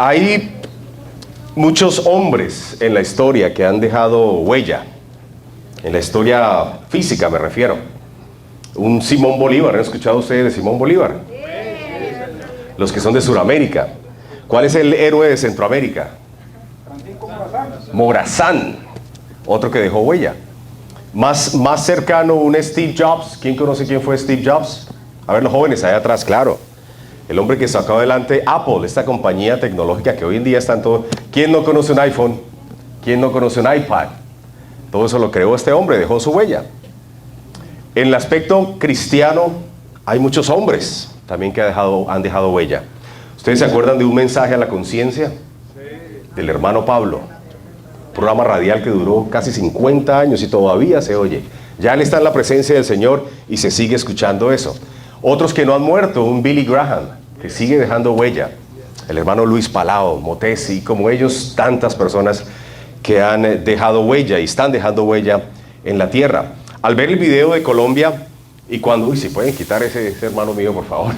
Hay muchos hombres en la historia que han dejado huella, en la historia física me refiero. Un Simón Bolívar, ¿han escuchado ustedes de Simón Bolívar? Los que son de Sudamérica. ¿Cuál es el héroe de Centroamérica? Morazán, otro que dejó huella. Más cercano, un Steve Jobs. ¿Quién conoce quién fue Steve Jobs? A ver, los jóvenes allá atrás, claro. El hombre que sacó adelante Apple, esta compañía tecnológica que hoy en día está en todo. ¿Quién no conoce un iPhone? ¿Quién no conoce un iPad? Todo eso lo creó este hombre, dejó su huella. En el aspecto cristiano hay muchos hombres también que han dejado huella. ¿Ustedes se acuerdan de un mensaje a la conciencia? Del hermano Pablo. Programa radial que duró casi 50 años y todavía se oye. Ya él está en la presencia del Señor y se sigue escuchando eso. Otros que no han muerto, un Billy Graham, que sigue dejando huella. El hermano Luis Palao, Motesi, como ellos, tantas personas que han dejado huella y están dejando huella en la tierra. Al ver el video de Colombia, y cuando, si pueden quitar ese hermano mío, por favor,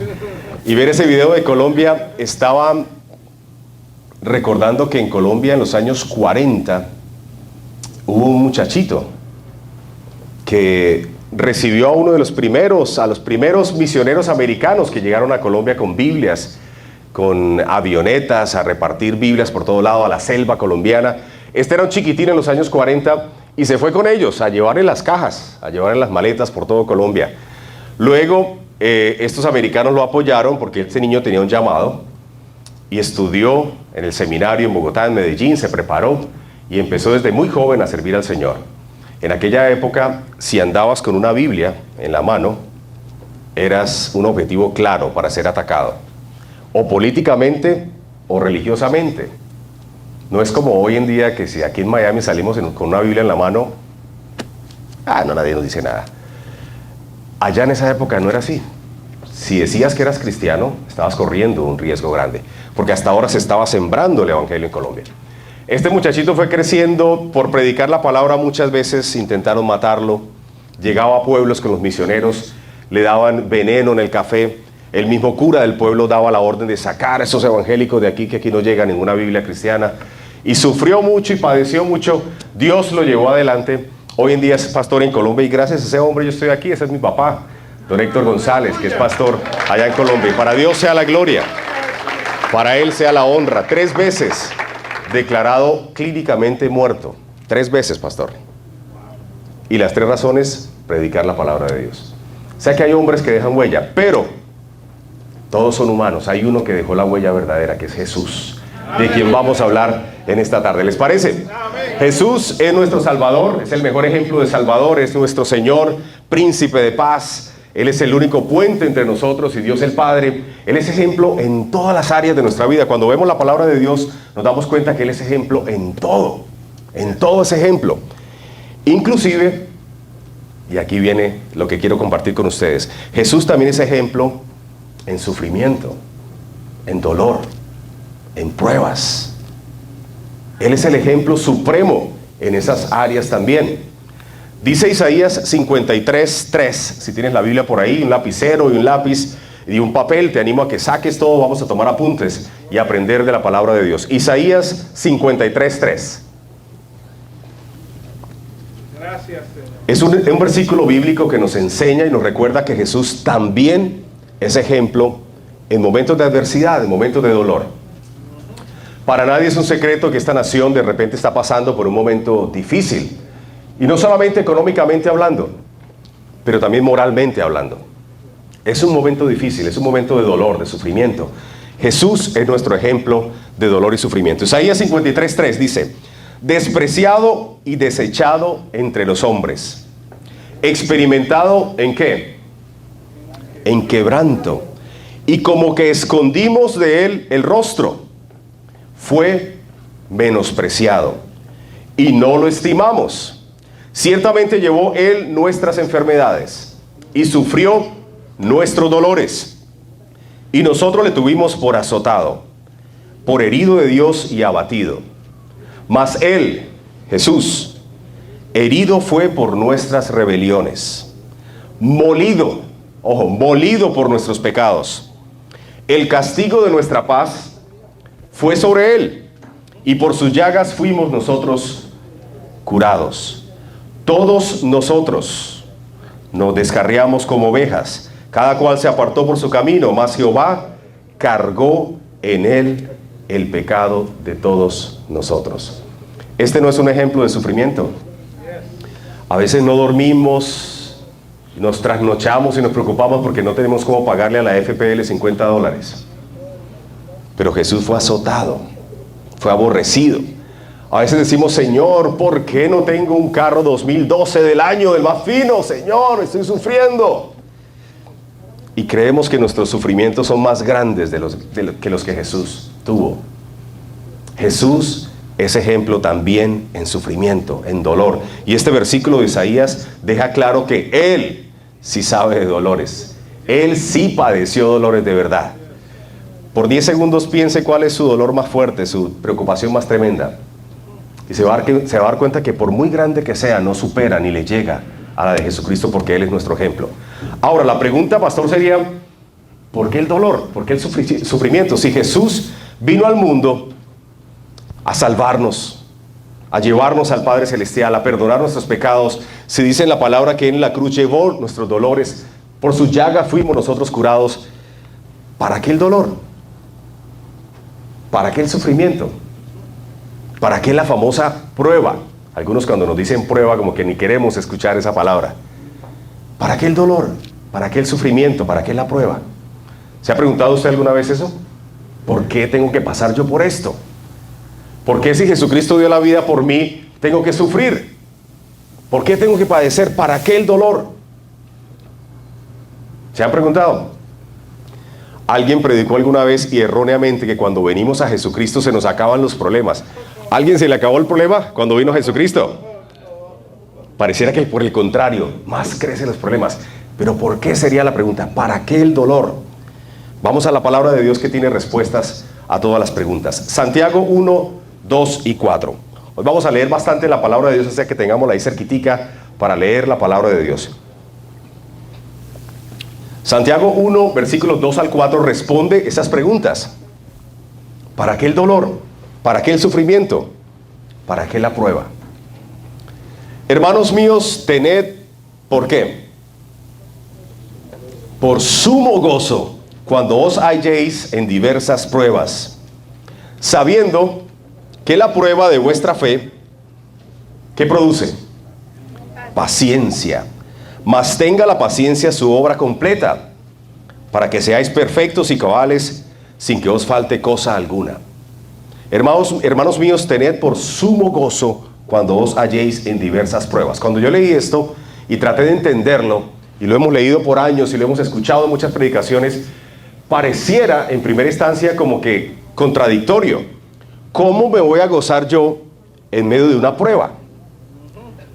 y ver ese video de Colombia, estaba recordando que en Colombia en los años 40 hubo un muchachito que recibió a uno de los primeros, a los primeros misioneros americanos que llegaron a Colombia con Biblias, con avionetas, a repartir Biblias por todo lado, a la selva colombiana. Este era un chiquitín en los años 40 y se fue con ellos a llevarle las cajas, a llevarle las maletas por todo Colombia. Luego, estos americanos lo apoyaron porque este niño tenía un llamado y estudió en el seminario en Bogotá, en Medellín, se preparó y empezó desde muy joven a servir al Señor. En aquella época, si andabas con una Biblia en la mano, eras un objetivo claro para ser atacado, o políticamente o religiosamente. No es como hoy en día que si aquí en Miami salimos con una Biblia en la mano, no, nadie nos dice nada. Allá en esa época no era así. Si decías que eras cristiano, estabas corriendo un riesgo grande, porque hasta ahora se estaba sembrando el evangelio en Colombia. Este muchachito fue creciendo por predicar la palabra. Muchas veces intentaron matarlo, llegaba a pueblos con los misioneros, le daban veneno en el café. El mismo cura del pueblo daba la orden de sacar a esos evangélicos de aquí, que aquí no llega ninguna Biblia cristiana. Y sufrió mucho y padeció mucho. Dios lo llevó adelante. Hoy en día es pastor en Colombia y gracias a ese hombre yo estoy aquí. Ese es mi papá, don Héctor González, que es pastor allá en Colombia. Y para Dios sea la gloria, para Él sea la honra. 3 veces declarado clínicamente muerto. 3 veces, pastor. Y las 3 razones, predicar la palabra de Dios. O sea que hay hombres que dejan huella, pero todos son humanos. Hay uno que dejó la huella verdadera, que es Jesús, de quien vamos a hablar en esta tarde. ¿Les parece? Jesús es nuestro Salvador, es el mejor ejemplo de Salvador, es nuestro Señor, príncipe de paz. Él es el único puente entre nosotros y Dios el Padre. Él es ejemplo en todas las áreas de nuestra vida. Cuando vemos la palabra de Dios, nos damos cuenta que Él es ejemplo en todo ese ejemplo. Inclusive, y aquí viene lo que quiero compartir con ustedes, Jesús también es ejemplo en sufrimiento, en dolor, en pruebas. Él es el ejemplo supremo en esas áreas también. Dice Isaías 53:3, si tienes la Biblia por ahí, un lapicero y un lápiz y un papel, te animo a que saques todo, vamos a tomar apuntes y aprender de la palabra de Dios. Isaías 53:3. Gracias, Señor. Es un versículo bíblico que nos enseña y nos recuerda que Jesús también es ejemplo en momentos de adversidad, en momentos de dolor. Para nadie es un secreto que esta nación de repente está pasando por un momento difícil. Y no solamente económicamente hablando, pero también moralmente hablando. Es un momento difícil, es un momento de dolor, de sufrimiento. Jesús es nuestro ejemplo de dolor y sufrimiento. Isaías 53:3 dice: despreciado y desechado entre los hombres, experimentado ¿en qué? En quebranto, y como que escondimos de él el rostro. Fue menospreciado y no lo estimamos. Ciertamente llevó él nuestras enfermedades y sufrió nuestros dolores, y nosotros le tuvimos por azotado, por herido de Dios y abatido. Mas él, Jesús, herido fue por nuestras rebeliones, molido, molido por nuestros pecados. El castigo de nuestra paz fue sobre él, y por sus llagas fuimos nosotros curados. Todos nosotros nos descarriamos como ovejas, cada cual se apartó por su camino, mas Jehová cargó en él el pecado de todos nosotros. Este no es un ejemplo de sufrimiento. A veces no dormimos, nos trasnochamos y nos preocupamos porque no tenemos cómo pagarle a la FPL $50. Pero Jesús fue azotado, fue aborrecido. A veces decimos, Señor, ¿por qué no tengo un carro 2012 del año, del más fino? Señor, estoy sufriendo. Y creemos que nuestros sufrimientos son más grandes que los que Jesús tuvo. Jesús es ejemplo también en sufrimiento, en dolor. Y este versículo de Isaías deja claro que Él sí sabe de dolores. Él sí padeció dolores de verdad. Por 10 segundos piense cuál es su dolor más fuerte, su preocupación más tremenda. Y se va a dar cuenta que por muy grande que sea, no supera ni le llega a la de Jesucristo, porque Él es nuestro ejemplo. Ahora, la pregunta, pastor, sería, ¿por qué el dolor? ¿Por qué el sufrimiento? Si Jesús vino al mundo a salvarnos, a llevarnos al Padre Celestial, a perdonar nuestros pecados, si dice en la palabra que en la cruz llevó nuestros dolores, por sus llagas fuimos nosotros curados, ¿para qué el dolor? ¿Para qué el sufrimiento? ¿Para qué la famosa prueba? Algunos cuando nos dicen prueba como que ni queremos escuchar esa palabra. ¿Para qué el dolor? ¿Para qué el sufrimiento? ¿Para qué la prueba? ¿Se ha preguntado usted alguna vez eso? ¿Por qué tengo que pasar yo por esto? ¿Por qué si Jesucristo dio la vida por mí, tengo que sufrir? ¿Por qué tengo que padecer? ¿Para qué el dolor? ¿Se han preguntado? Alguien predicó alguna vez y erróneamente que cuando venimos a Jesucristo se nos acaban los problemas. ¿A alguien se le acabó el problema cuando vino Jesucristo? Pareciera que por el contrario, más crecen los problemas. Pero ¿por qué sería la pregunta? ¿Para qué el dolor? Vamos a la palabra de Dios que tiene respuestas a todas las preguntas. Santiago 1, 2 y 4. Hoy vamos a leer bastante la palabra de Dios, o sea que tengámosla ahí cerquitica para leer la palabra de Dios. Santiago 1, versículos 2 al 4 responde esas preguntas. ¿Para qué el dolor? ¿Para qué el sufrimiento? ¿Para qué la prueba? Hermanos míos, tened, ¿por qué? Por sumo gozo cuando os halléis en diversas pruebas, sabiendo que la prueba de vuestra fe, ¿qué produce? Paciencia. Mas tenga la paciencia su obra completa, para que seáis perfectos y cabales, sin que os falte cosa alguna. Hermanos míos, tened por sumo gozo cuando os halléis en diversas pruebas. Cuando yo leí esto y traté de entenderlo, y lo hemos leído por años y lo hemos escuchado en muchas predicaciones, pareciera en primera instancia como que contradictorio. ¿Cómo me voy a gozar yo en medio de una prueba?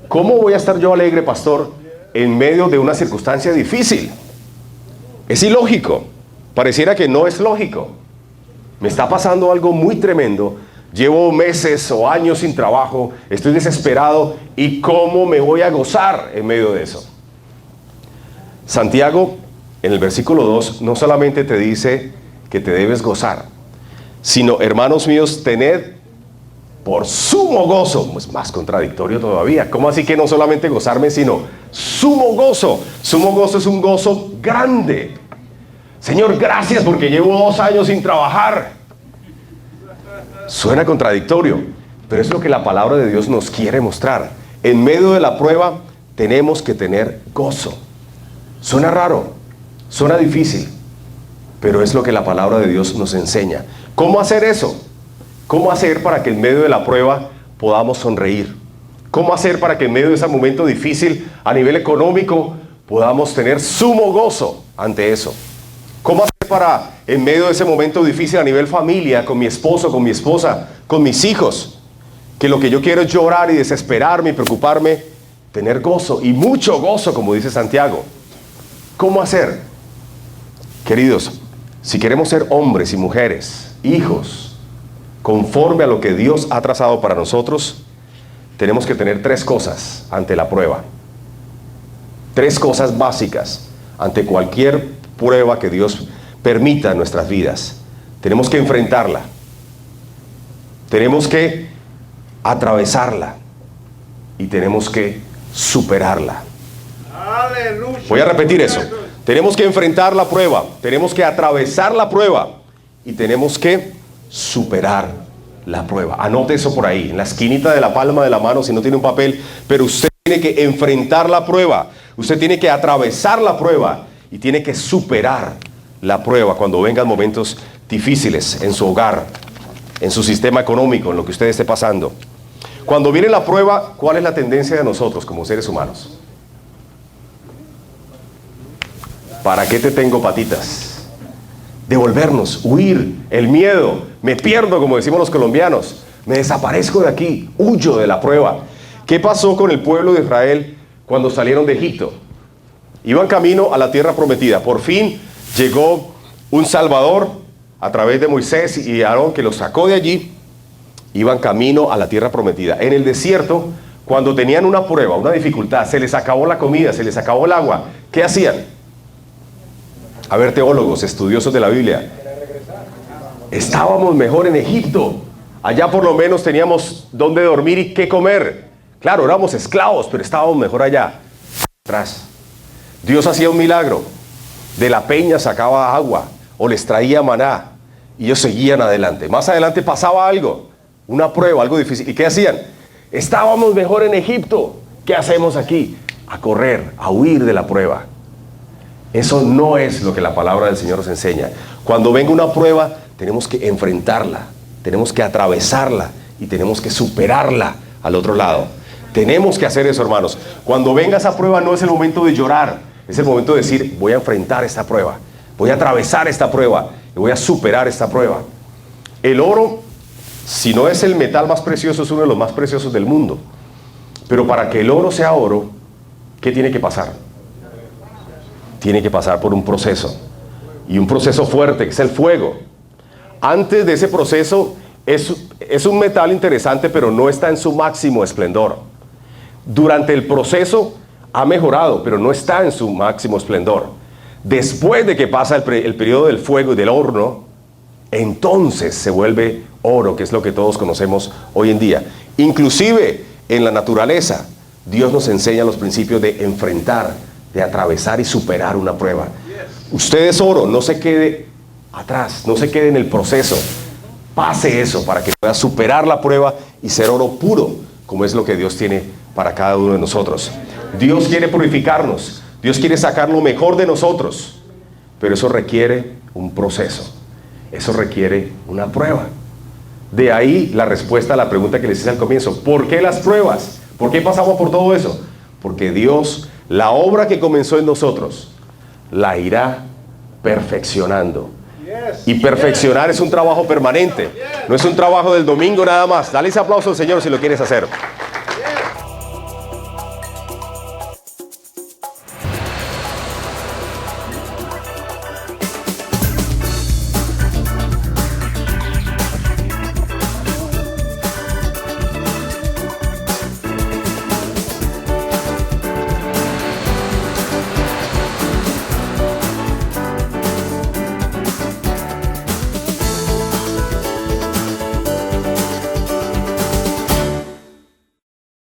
¿Cómo voy a estar yo alegre, pastor, en medio de una circunstancia difícil? Es ilógico. Pareciera que no es lógico. Me está pasando algo muy tremendo. Llevo meses o años sin trabajo. Estoy desesperado. ¿Y cómo me voy a gozar en medio de eso? Santiago, en el versículo 2, no solamente te dice que te debes gozar, sino, hermanos míos, tened por sumo gozo. Pues más contradictorio todavía. ¿Cómo así que no solamente gozarme, sino sumo gozo? Sumo gozo es un gozo grande. Señor, gracias porque llevo 2 años sin trabajar. Suena contradictorio, pero es lo que la palabra de Dios nos quiere mostrar. En medio de la prueba tenemos que tener gozo. Suena raro, suena difícil, pero es lo que la palabra de Dios nos enseña. ¿Cómo hacer eso? ¿Cómo hacer para que en medio de la prueba podamos sonreír? ¿Cómo hacer para que en medio de ese momento difícil a nivel económico podamos tener sumo gozo ante eso? ¿Cómo hacer para en medio de ese momento difícil a nivel familia, con mi esposo, con mi esposa, con mis hijos, que lo que yo quiero es llorar y desesperarme y preocuparme, tener gozo y mucho gozo, como dice Santiago? ¿Cómo hacer? Queridos, si queremos ser hombres y mujeres, hijos, conforme a lo que Dios ha trazado para nosotros, tenemos que tener 3 cosas ante la prueba. 3 cosas básicas ante cualquier prueba que Dios permita en nuestras vidas. Tenemos que enfrentarla. Tenemos que atravesarla y tenemos que superarla. Aleluya. Voy a repetir eso. Tenemos que enfrentar la prueba, tenemos que atravesar la prueba y tenemos que superar la prueba. Anote eso por ahí, en la esquinita de la palma de la mano si no tiene un papel, pero usted tiene que enfrentar la prueba, usted tiene que atravesar la prueba y tiene que superar la prueba cuando vengan momentos difíciles en su hogar, en su sistema económico, en lo que usted esté pasando. Cuando viene la prueba, ¿cuál es la tendencia de nosotros como seres humanos? ¿Para qué te tengo patitas? Devolvernos, huir, el miedo, me pierdo, como decimos los colombianos, me desaparezco de aquí, huyo de la prueba. ¿Qué pasó con el pueblo de Israel cuando salieron de Egipto? Iban camino a la tierra prometida. Por fin llegó un Salvador a través de Moisés y Aarón que los sacó de allí. Iban camino a la tierra prometida. En el desierto, cuando tenían una prueba, una dificultad, se les acabó la comida, se les acabó el agua, ¿qué hacían? A ver, teólogos, estudiosos de la Biblia, estábamos mejor en Egipto. Allá por lo menos teníamos dónde dormir y qué comer. Claro, éramos esclavos, pero estábamos mejor allá. Atrás. Dios hacía un milagro. De la peña sacaba agua o les traía maná y ellos seguían adelante. Más adelante pasaba algo, una prueba, algo difícil. ¿Y qué hacían? Estábamos mejor en Egipto. ¿Qué hacemos aquí? A correr, a huir de la prueba. Eso no es lo que la palabra del Señor nos enseña. Cuando venga una prueba, tenemos que enfrentarla, tenemos que atravesarla y tenemos que superarla al otro lado. Tenemos que hacer eso, hermanos. Cuando venga esa prueba no es el momento de llorar, es el momento de decir, voy a enfrentar esta prueba, voy a atravesar esta prueba y voy a superar esta prueba. El oro, si no es el metal más precioso, es uno de los más preciosos del mundo. Pero para que el oro sea oro, ¿qué tiene que pasar? Tiene que pasar por un proceso, y un proceso fuerte, que es el fuego. Antes de ese proceso, es un metal interesante, pero no está en su máximo esplendor. Durante el proceso ha mejorado, pero no está en su máximo esplendor. Después de que pasa el periodo del fuego y del horno, entonces se vuelve oro, que es lo que todos conocemos hoy en día. Inclusive en la naturaleza, Dios nos enseña los principios de enfrentar, de atravesar y superar una prueba. Usted es oro, no se quede atrás, no se quede en el proceso. Pase eso para que pueda superar la prueba y ser oro puro, como es lo que Dios tiene para cada uno de nosotros. Dios quiere purificarnos, Dios quiere sacar lo mejor de nosotros, pero eso requiere un proceso, eso requiere una prueba. De ahí la respuesta a la pregunta que les hice al comienzo: ¿por qué las pruebas? ¿Por qué pasamos por todo eso? Porque Dios, la obra que comenzó en nosotros, la irá perfeccionando. Y perfeccionar es un trabajo permanente, no es un trabajo del domingo nada más. Dale ese aplauso al Señor si lo quieres hacer.